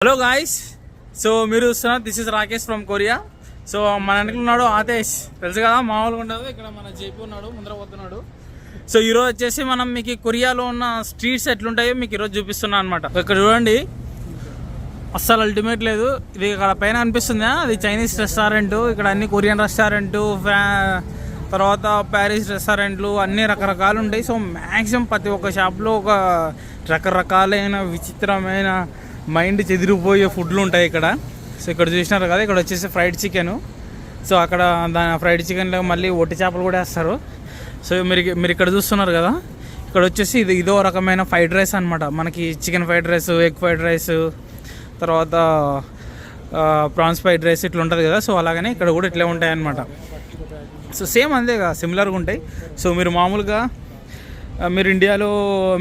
Hello guys, so మీరు చూస్తున్నారు this is Rakesh from Korea. So మన వెనక ఉన్నాడు ఆదేశ్, తెలుసు కదా, మామూలుగా ఉండదు. ఇక్కడ మన జేపీ ఉన్నాడు, ముందర పోతున్నాడు. సో ఈరోజు వచ్చేసి మనం మీకు కొరియాలో ఉన్న స్ట్రీట్స్ ఎట్లుంటాయో మీకు ఈరోజు చూపిస్తున్నాను అనమాట. ఇక్కడ చూడండి, అస్సలు అల్టిమేట్ లేదు. ఇది ఇక్కడ పైన అనిపిస్తుంది, అది చైనీస్ రెస్టారెంట్. ఇక్కడ అన్ని కొరియన్ రెస్టారెంట్, తర్వాత ప్యారిస్ రెస్టారెంట్లు అన్ని రకరకాలు ఉంటాయి. సో మ్యాక్సిమం ప్రతి ఒక్క షాప్లో ఒక రకరకాలైన విచిత్రమైన మైండ్ చెదిరిపోయే ఫుడ్లు ఉంటాయి ఇక్కడ. సో ఇక్కడ చూసినారు కదా, ఇక్కడ వచ్చేసి ఫ్రైడ్ చికెను. సో అక్కడ దాని ఫ్రైడ్ చికెన్లో మళ్ళీ ఒట్టి చేపలు కూడా వేస్తారు. సో మీరు ఇక్కడ చూస్తున్నారు కదా, ఇక్కడ వచ్చేసి ఇదో రకమైన ఫ్రైడ్ రైస్ అనమాట. మనకి chicken fried rice, egg fried rice, తర్వాత ప్రాన్స్ ఫ్రైడ్ రైస్ ఇట్లా ఉంటుంది కదా. సో అలాగనే ఇక్కడ కూడా ఇట్లే ఉంటాయి అన్నమాట. సో సేమ్ అంతేగా, సిమిలర్గా ఉంటాయి. సో మీరు మామూలుగా మీరు ఇండియాలో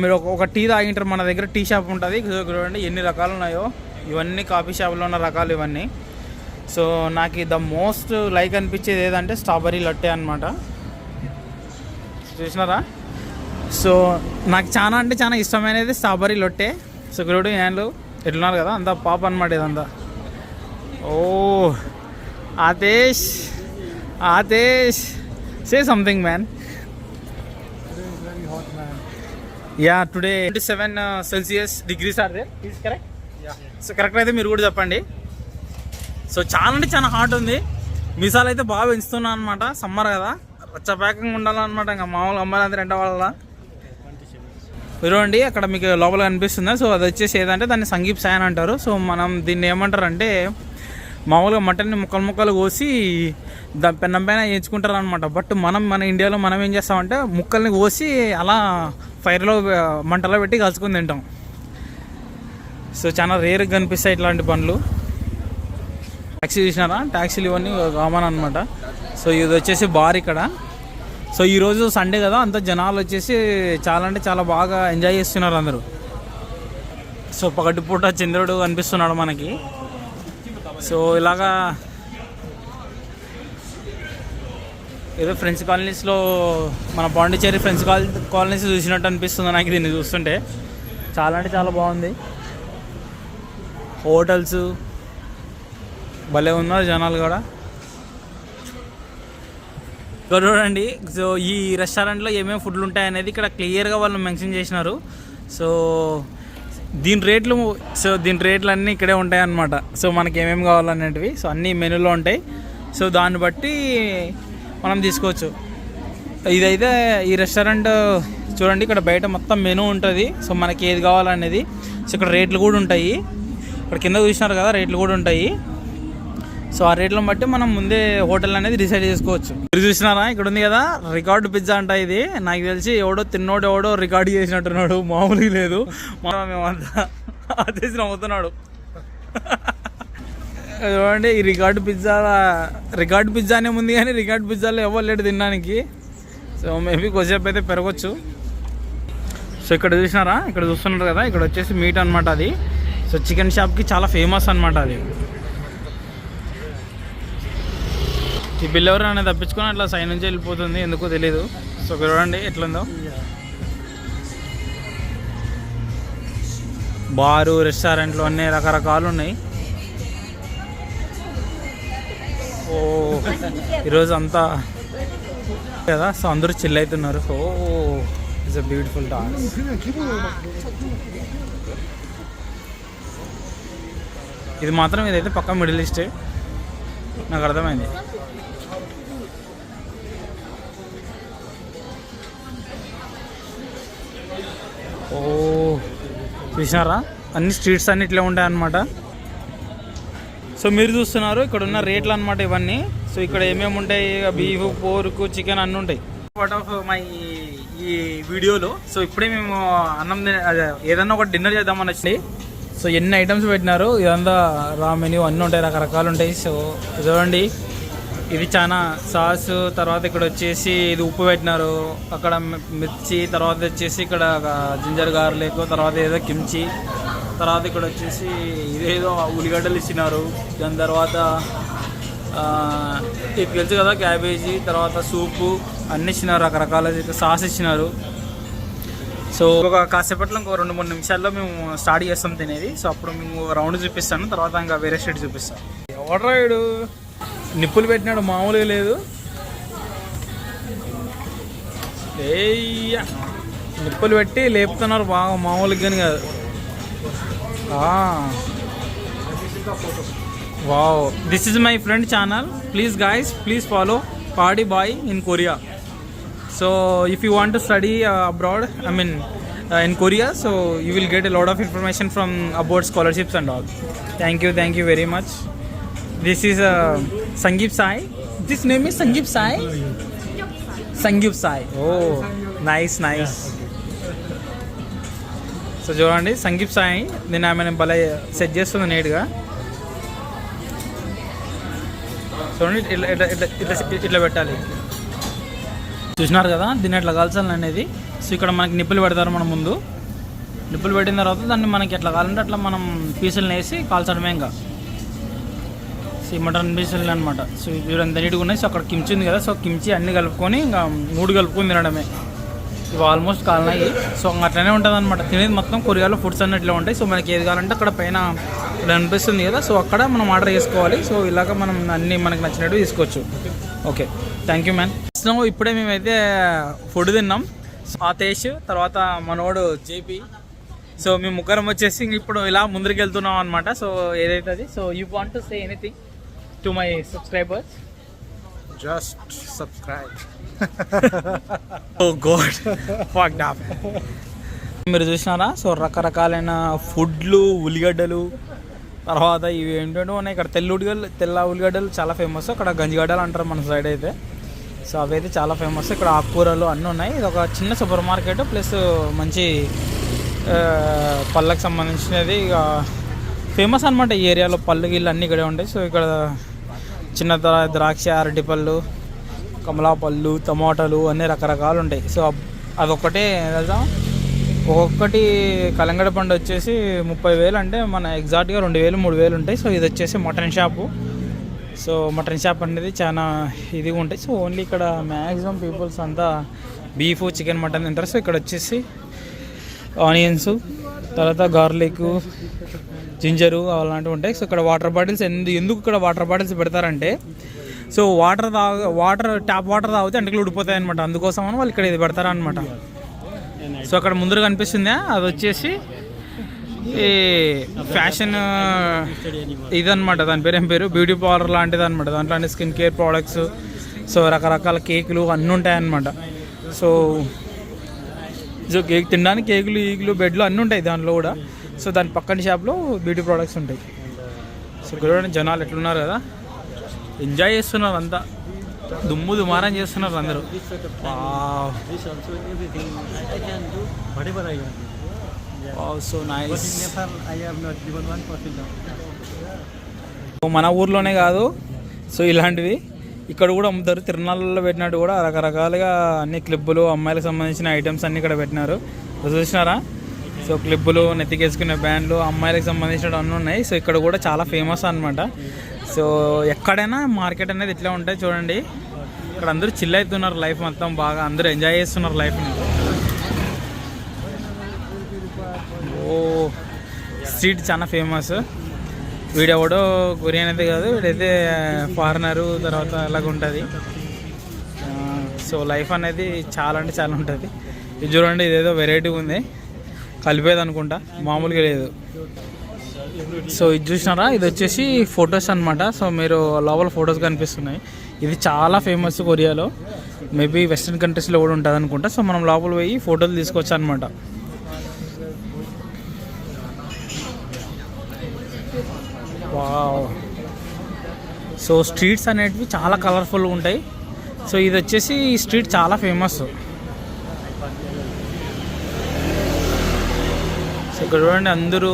మీరు ఒక టీ తాగింటారు, మన దగ్గర టీ షాప్ ఉంటుంది. చూడండి ఎన్ని రకాలు ఉన్నాయో, ఇవన్నీ కాఫీ షాప్లో ఉన్న రకాలు ఇవన్నీ. సో నాకు ద మోస్ట్ లైక్ అనిపించేది ఏదంటే స్ట్రాబెర్రీ లట్టే అనమాట. చూసినారా? సో నాకు చాలా అంటే చాలా ఇష్టమైనది స్ట్రాబెర్రీ లొట్టే. సో ఇప్పుడు హ్యాండ్లు ఎట్లున్నారు కదా, అంతా పాప అనమాట ఇదంతా. Oh Adesh, say something man. Yeah, today 27 Celsius degrees are there, is correct? Yeah. So correct అయితే మీరు కూడా చెప్పండి. సో చాలా అంటే చాలా హాట్ ఉంది. మిసాలు అయితే బాగా పెంచుతున్నాను అనమాట, సమ్మర్ కదా, రచ్చ ప్యాకింగ్ ఉండాలన్నమాట. ఇంకా మామూలు అమ్మాయిలంతా రెండ వాళ్ళ చూడండి అక్కడ మీకు లోపల కనిపిస్తుంది. సో అది వచ్చేసి ఏదంటే దాన్ని సంగీప్ సాయన్ అంటారు. సో మనం దీన్ని ఏమంటారు అంటే, మామూలుగా మటన్ని ముక్కలు కోసి దాని పెన్నం పైన వేయించుకుంటారు అనమాట. బట్ మన ఇండియాలో మనం ఏం చేస్తామంటే ముక్కల్ని కోసి అలా ఫైర్లో మంటలో పెట్టి కలుసుకొని తింటాం. సో చాలా రేర్గా కనిపిస్తాయి ఇట్లాంటి పనులు. ట్యాక్సీ చూసినారా, ట్యాక్సీలు ఇవన్నీ కామన్ అనమాట. సో ఇది వచ్చేసి బార్ ఇక్కడ. సో ఈరోజు సండే కదా, అంత జనాలు వచ్చేసి చాలా అంటే చాలా బాగా ఎంజాయ్ చేస్తున్నారు అందరూ. సో పగటిపూట చంద్రుడు కనిపిస్తున్నాడు మనకి. సో ఇలాగా ఏదో ఫ్రెంచ్ కాలనీస్లో, మన పాండిచేరి ఫ్రెంచ్ కాలనీస్ చూసినట్టు అనిపిస్తుంది నాకు దీన్ని చూస్తుంటే. చాలా అంటే చాలా బాగుంది. హోటల్స్ భలే ఉన్నారు జనాలు కూడా. ఇక్కడ చూడండి, సో ఈ రెస్టారెంట్లో ఏమేమి ఫుడ్లు ఉంటాయి అనేది ఇక్కడ క్లియర్గా వాళ్ళు మెన్షన్ చేసినారు. సో దీని రేట్లు అన్నీ ఇక్కడే ఉంటాయి అన్నమాట. సో మనకి ఏమేమి కావాలనేటివి సో అన్నీ మెనూలో ఉంటాయి. సో దాన్ని బట్టి మనం తీసుకోవచ్చు. ఇదైతే ఈ రెస్టారెంట్ చూడండి, ఇక్కడ బయట మొత్తం మెనూ ఉంటుంది. సో మనకి ఏది కావాలనేది. సో ఇక్కడ రేట్లు కూడా ఉంటాయి. ఇక్కడ కింద చూసినారు కదా, రేట్లు కూడా ఉంటాయి. సో ఆ రేట్లను బట్టి మనం ముందే హోటల్ అనేది డిసైడ్ చేసుకోవచ్చు. మీరు చూసినారా, ఇక్కడ ఉంది కదా రికార్డు పిజ్జా అంట. ఇది నాకు తెలిసి ఎవడో రికార్డు చేసినట్టున్నాడు, మామూలుగా లేదు. మేమంతా అదేసి నవ్వుతున్నాడు. చూడండి, ఈ రికార్డు పిజ్జానే ఉంది, కానీ రికార్డు పిజ్జాలో ఎవరు లేడు తినడానికి. సో మేబీ కొద్దిసేపు అయితే పెరగచ్చు. సో ఇక్కడ చూసినారా, ఇక్కడ చూస్తున్నారు కదా, ఇక్కడ వచ్చేసి మీట్ అనమాట అది. సో చికెన్ షాప్కి చాలా ఫేమస్ అనమాట అది. ఈ బిల్ ఎవరు అనేది తప్పించుకొని అట్లా సైడ్ నుంచి వెళ్ళిపోతుంది, ఎందుకో తెలీదు. సో చూడండి ఎట్లుందో. బారు, రెస్టారెంట్లు అన్నీ రకరకాలు ఉన్నాయి. ఓ ఈరోజు అంతా కదా, సో అందరూ చిల్ అవుతున్నారు. Oh it's a beautiful dance. ఇది మాత్రం ఇదైతే పక్కా మిడిల్ ఈస్టే, నాకు అర్థమైంది. ఓ చూసినారా, అన్ని స్ట్రీట్స్ అన్ని ఇట్లా ఉంటాయి అన్నమాట. సో మీరు చూస్తున్నారు ఇక్కడ ఉన్న రేట్లు అనమాట ఇవన్నీ. సో ఇక్కడ ఏమేమి ఉంటాయి, బీఫ్, పోర్క్, చికెన్ అన్నీ ఉంటాయి. పార్ట్ ఆఫ్ మై ఈ వీడియోలో. సో ఇప్పుడే మేము ఏదన్నా ఒక డిన్నర్ చేద్దామని వచ్చి. సో ఎన్ని ఐటమ్స్ పెట్టినారు, ఇదంతా రా మెన్యూ అన్నీ ఉంటాయి, రకరకాలు ఉంటాయి. సో చూడండి, ఇది చాలా సాస్. తర్వాత ఇక్కడ వచ్చేసి ఇది ఉప్పు పెట్టినారు, అక్కడ మిర్చి, తర్వాత వచ్చేసి ఇక్కడ జింజర్ గార్లిక్, తర్వాత ఏదో కిమ్చి, తర్వాత ఇక్కడ వచ్చేసి ఇదేదో ఉల్లిగడ్డలు ఇచ్చినారు. దాని తర్వాత ఇది తెలుసు కదా క్యాబేజీ, తర్వాత సూపు అన్నీ ఇచ్చినారు, రకరకాల సాస్ ఇచ్చినారు. సో ఒక కాసేపట్లో ఇంకో 2-3 నిమిషాల్లో మేము స్టార్ట్ చేస్తాం తినేది. సో అప్పుడు మేము రౌండ్ చూపిస్తాను, తర్వాత ఇంకా వేరే స్ట్రీట్ చూపిస్తాను. ఎవడ్రాయుడు నిప్పులు పెట్టినాడు, మామూలుగా లేదు. ఏయ్యా నిప్పులు పెట్టి లేపుతున్నారు బాగా, మామూలుగా కానీ కాదు. Wow, this is my friend channel. Please guys, please follow Party Boy in Korea. So if you want to study abroad, I mean in Korea, so you will get a lot of information from about scholarships and all. Thank you very much. This is Sangeep Sai. This name is Sangeep Sai. Sangeep Sai. Oh, nice. So చూడండి సంగీప్ సాయి, దీన్ని ఆమె భలే set చేస్తుంది నీట్గా. చూడండి ఇట్లా పెట్టాలి, చూసినారు కదా దీన్ని ఎట్లా కాల్చాలి అనేది. సో ఇక్కడ మనకి నిప్పులు పెడతారు, మన ముందు నిప్పులు పెట్టిన తర్వాత దాన్ని మనకి ఎట్లా కావాలంటే అట్లా మనం పీసులను వేసి కాల్చడమే. ఇంకా సో మటన్ పీసులు అనమాట. సో ఇవి ఎంత నీట్గా ఉన్నాయి. సో అక్కడ కిమ్చి ఉంది కదా, సో కిమ్చి అన్నీ కలుపుకొని ఇంకా 3 కలుపుకొని తినడమే. ఇవి ఆల్మోస్ట్ కాలినాయి. సో అట్లనే ఉంటుంది అనమాట. తినేది మొత్తం కొరియాలో ఫుడ్స్ అన్నీ ఇట్లా ఉంటాయి. సో మనకి ఏది కావాలంటే అక్కడ పైన ఇక్కడ అనిపిస్తుంది కదా, సో అక్కడ మనం ఆర్డర్ చేసుకోవాలి. సో ఇలాగ మనం అన్నీ మనకు నచ్చినట్టు తీసుకోవచ్చు. Okay, thank you man. So ఇప్పుడే మేమైతే ఫుడ్ తిన్నాం. ఆతేష్ తర్వాత మనోడు జేపీ. సో మేము ముగ్గురం వచ్చేసి ఇప్పుడు ఇలా ముందరికి వెళ్తున్నాం అనమాట. సో ఏదైతే అది. So you want to say anything to my subscribers? Just subscribe. Oh God, fucked up. మీరు చూసినారా? సో రకరకాలైన ఫుడ్లు, ఉల్లిగడ్డలు, తర్వాత ఇవి ఏంటంటే ఉన్నాయి. ఇక్కడ తెల్ల ఉల్లిగడ్డలు చాలా ఫేమస్. అక్కడ గంజిగడ్డలు అంటారు మన సైడ్ అయితే. సో అవి అయితే చాలా ఫేమస్. ఇక్కడ ఆకుకూరలు అన్నీ ఉన్నాయి. ఇది ఒక చిన్న సూపర్ మార్కెట్ ప్లస్ మంచి పళ్ళకి సంబంధించినది ఇక ఫేమస్ అనమాట. ఈ ఏరియాలో పళ్ళు గిళ్ళు అన్నీ ఇక్కడే ఉంటాయి. సో ఇక్కడ చిన్న ద్రాక్ష, అరటిపళ్ళు, కమలా పళ్ళు, టమాటాలు అన్నీ రకరకాలు ఉంటాయి. సో అదొక్కటే తెలుసా, ఒక్కొక్కటి కలంగడ పండు వచ్చేసి 30,000 అంటే మన ఎగ్జాక్ట్గా 2,000 3,000 ఉంటాయి. సో ఇది వచ్చేసి mutton shop. So mutton shop అనేది చాలా ఇదిగా ఉంటాయి. సో ఓన్లీ ఇక్కడ మ్యాక్సిమం పీపుల్స్ అంతా బీఫ్, చికెన్, మటన్ తింటారు. సో ఇక్కడ వచ్చేసి ఆనియన్స్, తర్వాత గార్లిక్, జింజరు అలాంటివి ఉంటాయి. సో ఇక్కడ వాటర్ బాటిల్స్ ఎందుకు ఇక్కడ వాటర్ బాటిల్స్ పెడతారంటే, సో వాటర్ ట్యాప్ వాటర్ తాగితే అంటలు ఉడిపోతాయి అనమాట. అందుకోసం అని వాళ్ళు ఇక్కడ ఇది పెడతారనమాట. సో అక్కడ ముందర కనిపిస్తుందా, అది వచ్చేసి ఈ ఫ్యాషన్ ఇదనమాట. దాని పేరు ఏం పేరు, బ్యూటీ పార్లర్ లాంటిది అనమాట. దాంట్లో అన్ని స్కిన్ కేర్ ప్రోడక్ట్స్, సో రకరకాల కేకులు అన్నీ ఉంటాయన్నమాట. సో కేక్ తినడానికి కేకులు, ఈగులు, బెడ్లు అన్నీ ఉంటాయి దాంట్లో కూడా. సో దాని పక్కన షాప్లో బ్యూటీ ప్రోడక్ట్స్ ఉంటాయి. సో ఇక్కడ జనాలు ఎట్లున్నారు కదా, ఎంజాయ్ చేస్తున్నారు అంతా, దుమారం చేస్తున్నారు అందరూ. So nice. మన ఊర్లోనే కాదు, సో ఇలాంటివి ఇక్కడ కూడా అమ్ముతారు. తిరునాళ్ళలో పెట్టినట్టు కూడా రకరకాలుగా అన్ని క్లిప్పులు, అమ్మాయిలకు సంబంధించిన ఐటమ్స్ అన్నీ ఇక్కడ పెట్టినారు. చూసినారా? సో క్లిప్పులు, నెత్తికేసుకునే బ్యాండ్లు, అమ్మాయిలకు సంబంధించిన అన్నీ ఉన్నాయి. సో ఇక్కడ కూడా చాలా ఫేమస్ అనమాట. సో ఎక్కడైనా మార్కెట్ అనేది ఇట్లా ఉంటాయి చూడండి. ఇక్కడ అందరూ చిల్ అవుతున్నారు, లైఫ్ మొత్తం బాగా అందరూ ఎంజాయ్ చేస్తున్నారు లైఫ్ని. ఓ స్ట్రీట్ చాలా ఫేమస్. వీడెవడో కొరియన్ అయితే కాదు, వీడైతే ఫారినరు, తర్వాత అలాగ ఉంటుంది. సో లైఫ్ అనేది చాలా అంటే చాలా ఉంటుంది. ఇది చూడండి, ఇదేదో వెరైటీ ఉంది, కలిపేది అనుకుంటా, మామూలుగా లేదు. సో ఇది చూసినారా, ఇది వచ్చేసి ఫొటోస్ అనమాట. సో మీరు లోపల ఫొటోస్ కనిపిస్తున్నాయి. ఇది చాలా ఫేమస్ కొరియాలో, మేబీ వెస్ట్రన్ కంట్రీస్లో కూడా ఉంటుంది అనుకుంటా. సో మనం లోపల పోయి ఫోటోలు తీసుకోవచ్చు అనమాట. వావ్. సో స్ట్రీట్స్ అనేటివి చాలా కలర్ఫుల్గా ఉంటాయి. సో ఇది వచ్చేసి ఈ స్ట్రీట్ చాలా ఫేమస్. సో ఇక్కడ చూడండి, అందరూ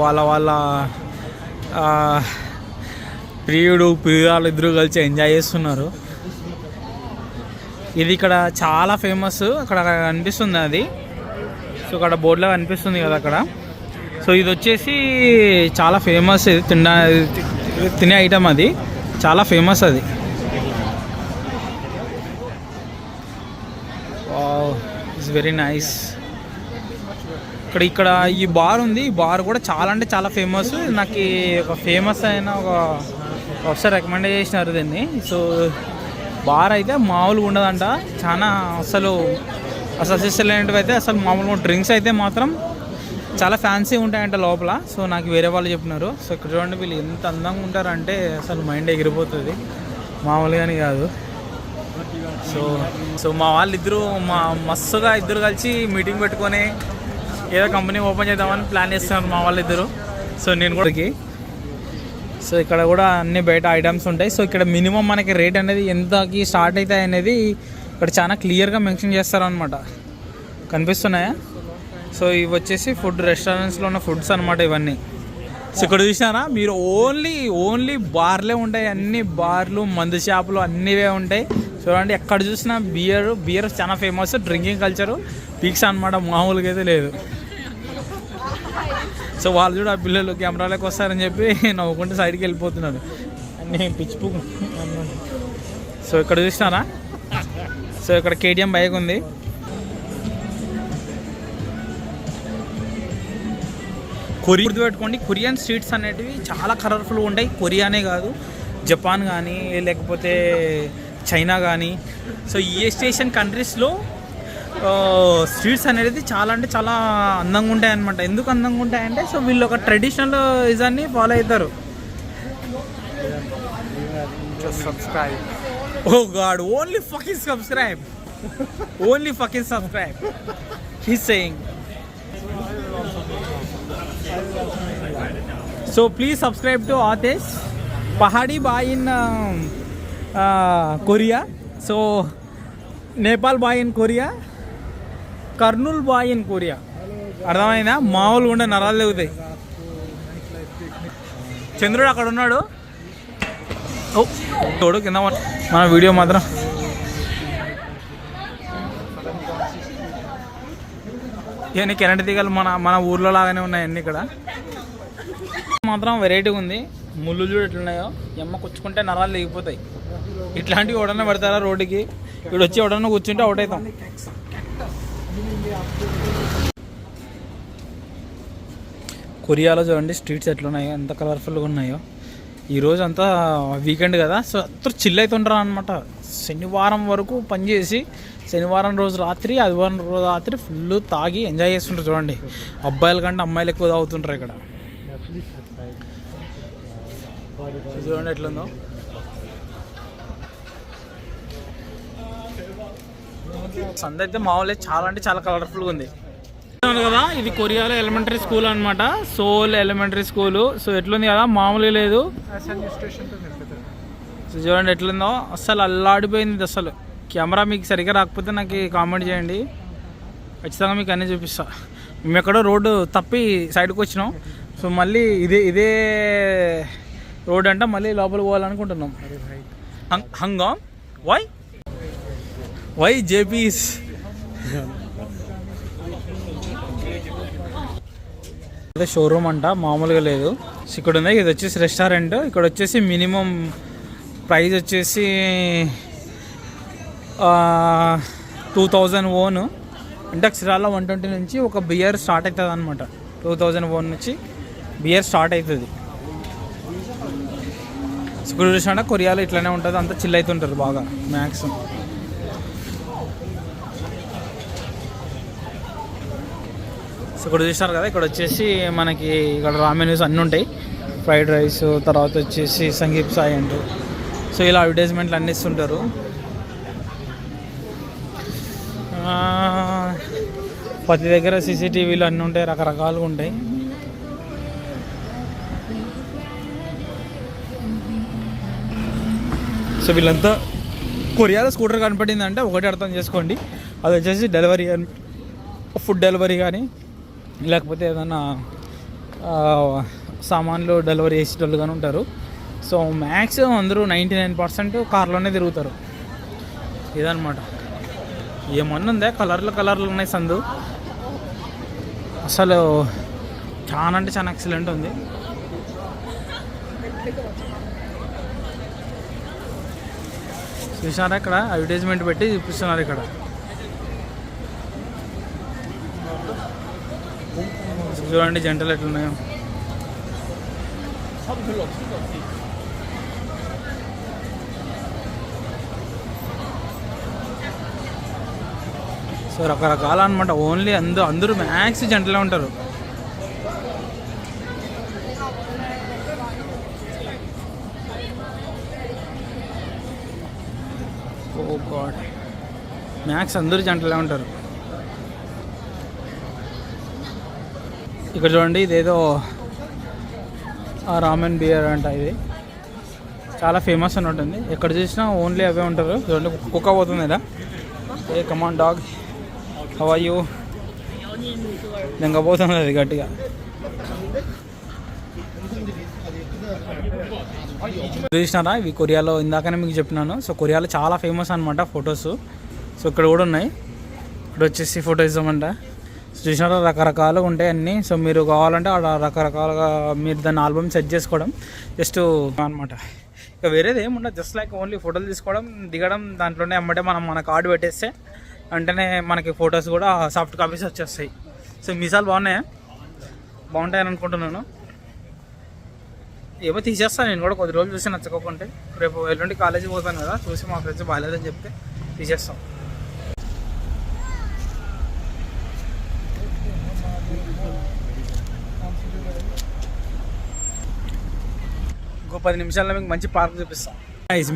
వాళ్ళ ప్రియురాలు ఇద్దరు కలిసి ఎంజాయ్ చేస్తున్నారు. ఇది ఇక్కడ చాలా ఫేమస్. అక్కడ కనిపిస్తుంది అది. సో అక్కడ బోర్డులో కనిపిస్తుంది కదా అక్కడ. సో ఇది వచ్చేసి చాలా ఫేమస్. ఇది తినే ఐటమ్, అది చాలా ఫేమస్. అది వావ్, ఇట్స్ వెరీ నైస్. ఇక్కడ ఈ బార్ ఉంది. ఈ బార్ కూడా చాలా అంటే చాలా ఫేమస్. నాకు ఒక ఫేమస్ అయిన ఒకసారి రికమెండ్ చేసినారు దీన్ని. సో బార్ అయితే మామూలుగా ఉండదంట, చాలా అసలు అసెసిలేంటివి అయితే అసలు మామూలుగా డ్రింక్స్ అయితే మాత్రం చాలా ఫ్యాన్సీ ఉంటాయంట లోపల. సో నాకు వేరే వాళ్ళు చెప్పినారు. సో ఇక్కడ చూడండి వీళ్ళు ఎంత అందంగా ఉంటారంటే అసలు మైండ్ ఎగిరిపోతుంది, మామూలుగానే కాదు. సో మా వాళ్ళిద్దరూ మస్తుగా ఇద్దరు కలిసి మీటింగ్ పెట్టుకొని ఏదో కంపెనీ ఓపెన్ చేద్దామని ప్లాన్ చేస్తున్నారు మా వాళ్ళిద్దరు. సో నేను కూడా సో ఇక్కడ కూడా అన్ని బయట ఐటమ్స్ ఉంటాయి. సో ఇక్కడ మినిమం మనకి రేట్ అనేది ఎంతకి స్టార్ట్ అవుతాయి అనేది ఇక్కడ చాలా క్లియర్గా మెన్షన్ చేస్తారనమాట. కనిపిస్తున్నాయా? సో ఇవి వచ్చేసి ఫుడ్ రెస్టారెంట్స్లో ఉన్న ఫుడ్స్ అనమాట ఇవన్నీ. సో ఇక్కడ చూసినారా మీరు, ఓన్లీ బార్లే ఉంటాయి. అన్ని బార్లు, మందు షాపులు అన్నీవే ఉంటాయి. చూడండి ఎక్కడ చూసినా బియర్ చాలా ఫేమస్. డ్రింకింగ్ కల్చరు పీక్స్ అనమాట, మామూలుగా అయితే లేదు. సో వాళ్ళు చూడ ఆ పిల్లలు కెమెరాలోకి వస్తారని చెప్పి నవ్వుకుంటే సైడ్కి వెళ్ళిపోతున్నారు అన్నీ పిచ్చిపు. సో ఇక్కడ చూసినారా, సో ఇక్కడ KTM బైక్ ఉంది. గుర్తుపెట్టుకోండి, కొరియన్ స్ట్రీట్స్ అనేటివి చాలా కలర్ఫుల్గా ఉంటాయి. కొరియానే కాదు, జపాన్ కానీ లేకపోతే చైనా కానీ. సో ఈస్ట్ ఏషియన్ కంట్రీస్లో స్ట్రీట్స్ అనేది చాలా అంటే చాలా అందంగా ఉంటాయి అన్నమాట. ఎందుకు అందంగా ఉంటాయంటే సో వీళ్ళు ఒక ట్రెడిషనల్ ఇజాన్ని ఫాలో అవుతారు. Subscribe. Oh God, only fucking subscribe. Only fucking subscribe. He's saying. So please subscribe to Atesh, Pahadi boy in Korea. So Nepal boy in Korea, Kurnool boy in Korea. అర్థమైందా? మామూలుగా ఉండే నరాలు లేవుతాయి. చంద్రుడు అక్కడ ఉన్నాడు. చూడు కింద మన వీడియో మాత్రం ఇవన్నీ కరెంట్ తీగలు మన ఊర్లో లాగానే ఉన్నాయన్నీ. ఇక్కడ మాత్రం వెరైటీగా ఉంది. ముళ్ళు చూడు ఎట్లున్నాయో, ఎమ్మ కూర్చుకుంటే నరాలు లేగిపోతాయి. ఇట్లాంటివి ఎవడన్నా పెడతారా రోడ్డుకి? ఇక్కడ వచ్చి ఎవడన్నా కూర్చుంటే అవుట్ అవుతాం. కొరియాలో చూడండి స్ట్రీట్స్ ఎట్లున్నాయో, ఎంత కలర్ఫుల్గా ఉన్నాయో. ఈరోజు అంతా వీకెండ్ కదా, సో అందరూ చిల్ అవుతుంటారు అనమాట. శనివారం వరకు పనిచేసి శనివారం రోజు రాత్రి, ఆదివారం రోజు రాత్రి ఫుల్ తాగి ఎంజాయ్ చేస్తుంటారు. చూడండి అబ్బాయిల కంటే అమ్మాయిలు ఎక్కువ తాగుతుంటారు ఇక్కడ. చూడండి ఎట్లుందో. సంద అయితే మామూలు చాలా అంటే చాలా కలర్ఫుల్గా ఉంది కదా. ఇది కొరియాలో ఎలిమెంటరీ స్కూల్ అనమాట, సోల్ ఎలిమెంటరీ స్కూల్. సో ఎట్లుంది కదా, మామూలుగా లేదు. సో చూడండి ఎట్లుందో, అస్సలు అల్లాడిపోయింది. అసలు కెమెరా మీకు సరిగ్గా రాకపోతే నాకు కామెంట్ చేయండి, ఖచ్చితంగా మీకు అన్నీ చూపిస్తా. మేము ఎక్కడో రోడ్డు తప్పి సైడ్కి వచ్చినాం. సో మళ్ళీ ఇదే రోడ్ అంటే మళ్ళీ లోపలికి పోవాలనుకుంటున్నాం. హంగా వై జేపీస్ అదే షోరూమ్ అంట, మామూలుగా లేదు. ఇక్కడ ఉంది. ఇది వచ్చేసి రెస్టారెంట్. ఇక్కడ వచ్చేసి మినిమం ప్రైస్ వచ్చేసి 2000 ఓన్ అంటే అక్షరాల 120 నుంచి ఒక బియర్ స్టార్ట్ అవుతుంది అనమాట. 2000 ఓన్ నుంచి బియర్ స్టార్ట్ అవుతుంది. ఇక్కడ చూసినా కొరియాలో ఇట్లానే ఉంటుంది, అంతా చిల్ అవుతుంటారు బాగా మ్యాక్సిమం. ఇక్కడ చూసినారు కదా, ఇక్కడ వచ్చేసి మనకి ఇక్కడ రామెన్స్ అన్నీ ఉంటాయి. ఫ్రైడ్ రైస్, తర్వాత వచ్చేసి సంగీప్ సాయి అంటూ. సో ఇలా అడ్వర్టైజ్మెంట్లు అన్నీ ఇస్తుంటారు. ప్రతి దగ్గర CCTVలు అన్నీ ఉంటాయి, రకరకాలుగా ఉంటాయి. సో వీళ్ళంతా కొరియాలో స్కూటర్ కనపడిందంటే ఒకటి అర్థం చేసుకోండి, అది వచ్చేసి డెలివరీ, ఫుడ్ డెలివరీ కానీ లేకపోతే ఏదైనా సామాన్లు డెలివరీ చేసేటోళ్ళు కానీ ఉంటారు. సో మ్యాక్సిమం అందరూ 99% కార్లోనే తిరుగుతారు. ఇదనమాట. ఏమన్నా ఉందా, కలర్లు ఉన్నాయి సందు. అసలు చాలా అంటే చాలా ఎక్సలెంట్ ఉంది. చూసారా ఇక్కడ అడ్వర్టైజ్మెంట్ పెట్టి చూపిస్తున్నారు ఇక్కడ. చూడండి జంటలు ఎట్లున్నాయో. సో రకరకాల అనమాట. ఓన్లీ అందరూ మ్యాక్స్ జంటలే ఉంటారు. ఓ గాడ్, మ్యాక్స్ అందరూ జంటలే ఉంటారు. ఇక్కడ చూడండి, ఇదేదో రామన్ బియర్ అంట. ఇది చాలా ఫేమస్ అని ఉంటుంది. ఎక్కడ చూసినా ఓన్లీ అవే ఉంటారు. చూడండి కుక్క పోతుంది కదా. ఏ కమాన్ డాగ్, హౌ ఆర్ యూ? దెంగపోతుంది అది గట్టిగా. చూసినారా, ఇవి కొరియాలో ఇందాకనే మీకు చెప్పినాను. సో కొరియాలో చాలా ఫేమస్ అనమాట ఫొటోస్. సో ఇక్కడ కూడా ఉన్నాయి. ఇక్కడ వచ్చేసి ఫోటో ఇద్దామంట. చూసినారా, రకరకాలుగా ఉంటాయి అన్నీ. సో మీరు కావాలంటే అక్కడ రకరకాలుగా మీరు దాన్ని ఆల్బమ్ సెట్ చేసుకోవడం జస్ట్ అనమాట. ఇక వేరేది ఏముండదు. జస్ట్ లైక్ ఓన్లీ ఫోటోలు తీసుకోవడం, దిగడం. దాంట్లోనే అమ్మటే మన కార్డు పెట్టేస్తే వెంటనే మనకి ఫొటోస్ కూడా సాఫ్ట్ కాపీస్ వచ్చేస్తాయి. సో మీసాలు బాగుంటాయని అనుకుంటున్నాను. ఏమో తీసేస్తాను నేను కూడా. కొద్ది రోజులు చూసి నచ్చకోకుంటే రేపు ఎల్లుండి కాలేజీకి పోతాను కదా, చూసి మా ఫ్రెండ్స్ బాగాలేదని చెప్తే తీసేస్తాం. ఇంకో 10 నిమిషాల్లో మీకు మంచి పార్క్ చూపిస్తాం.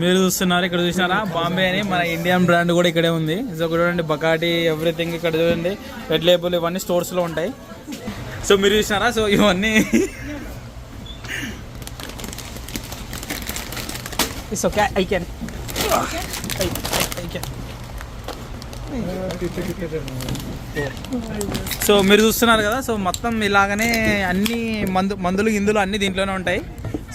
మీరు చూస్తున్నారు, ఇక్కడ చూసినారా బాంబే అని మన ఇండియన్ బ్రాండ్ కూడా ఇక్కడే ఉంది. సో చూడండి బకాటి ఎవ్రీథింగ్ ఇక్కడ చూడండి. రెడ్ లేబుల్ ఇవన్నీ స్టోర్స్లో ఉంటాయి. సో మీరు చూసినారా, సో ఇవన్నీ it's okay, I can. So మీరు చూస్తున్నారు కదా, సో మొత్తం ఇలాగనే అన్ని మందులు గిందులు అన్నీ దీంట్లోనే ఉంటాయి.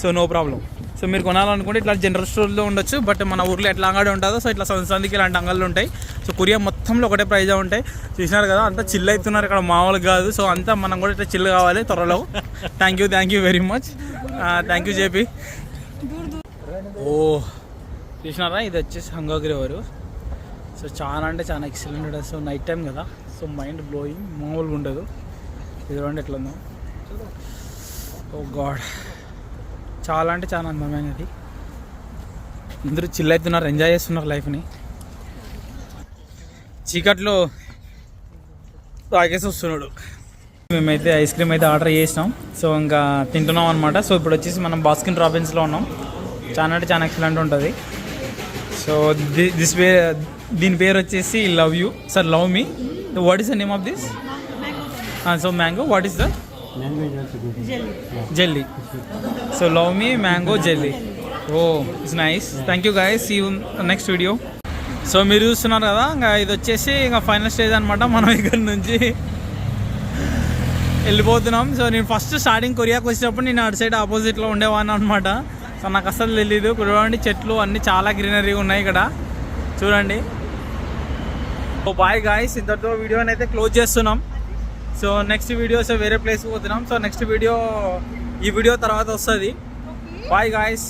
So no problem. సో మీరు కొనాలనుకుంటే ఇట్లా జనరల్ స్టోర్లో ఉండొచ్చు. బట్ మన ఊర్లో ఎట్లా అంగడి ఉంటుందో సో ఇట్లా సందికి ఇలాంటి అంగళ్ళు ఉంటాయి. సో కొరియా మొత్తంలో ఒకటే ప్రైజే ఉంటాయి. చూసినారు కదా, అంతా చిల్ అవుతున్నారు ఇక్కడ, మామూలు కాదు. సో అంతా మనం కూడా ఇట్లా చిల్ కావాలి త్వరలో. Thank you very much. Thank you JP. ఓ చూసినారా, ఇది వచ్చేసి హంగాగిరి వారు. సో చాలా అంటే చాలా ఎక్సలెంట్ ఉంటుంది. సో నైట్ టైం కదా, సో మైండ్ బ్లోయింగ్, మామూలుగా ఉండదు. ఇది చూడండి ఎట్లా ఉందో. ఓ గాడ్, చాలా అంటే చాలా అందమైనది. అందరూ చిల్ అవుతున్నారు, ఎంజాయ్ చేస్తున్నారు లైఫ్ని. చీకట్లో తాగేసి వస్తున్నాడు. మేమైతే ఐస్ క్రీమ్ అయితే ఆర్డర్ చేసినాం. సో ఇంకా తింటున్నాం అనమాట. సో ఇప్పుడు వచ్చేసి మనం బాస్కిన్ రాబిన్స్లో ఉన్నాం. చాలా అంటే చాలా ఎక్సలెంట్ ఉంటుంది. సో దీని పేరు వచ్చేసి love you sir, love me. What is the name of this? So mango, what is the jelly? So love me mango jelly. Oh it's nice. Thank you guys, see you next video. So మీరు చూస్తున్నారు కదా, ఇంకా ఇది వచ్చేసి ఇంకా final stage అనమాట. మనం ఇక్కడ నుంచి వెళ్ళిపోతున్నాం. సో నేను ఫస్ట్ స్టార్టింగ్ కొరియాకి వచ్చినప్పుడు నేను అటు సైడ్ ఆపోజిట్లో ఉండేవాడిని అనమాట. సో నాకు అసలు తెలీదు. చూడండి చెట్లు అన్నీ చాలా గ్రీనరీగా ఉన్నాయి ఇక్కడ చూడండి. సో బాయ్ గాయ్స్, ఇంతటితో వీడియోని అయితే క్లోజ్ చేస్తున్నాం. సో నెక్స్ట్ వీడియోస్ వేరే ప్లేస్కి పోతున్నాం. సో నెక్స్ట్ వీడియో ఈ వీడియో తర్వాత వస్తుంది. Bye guys.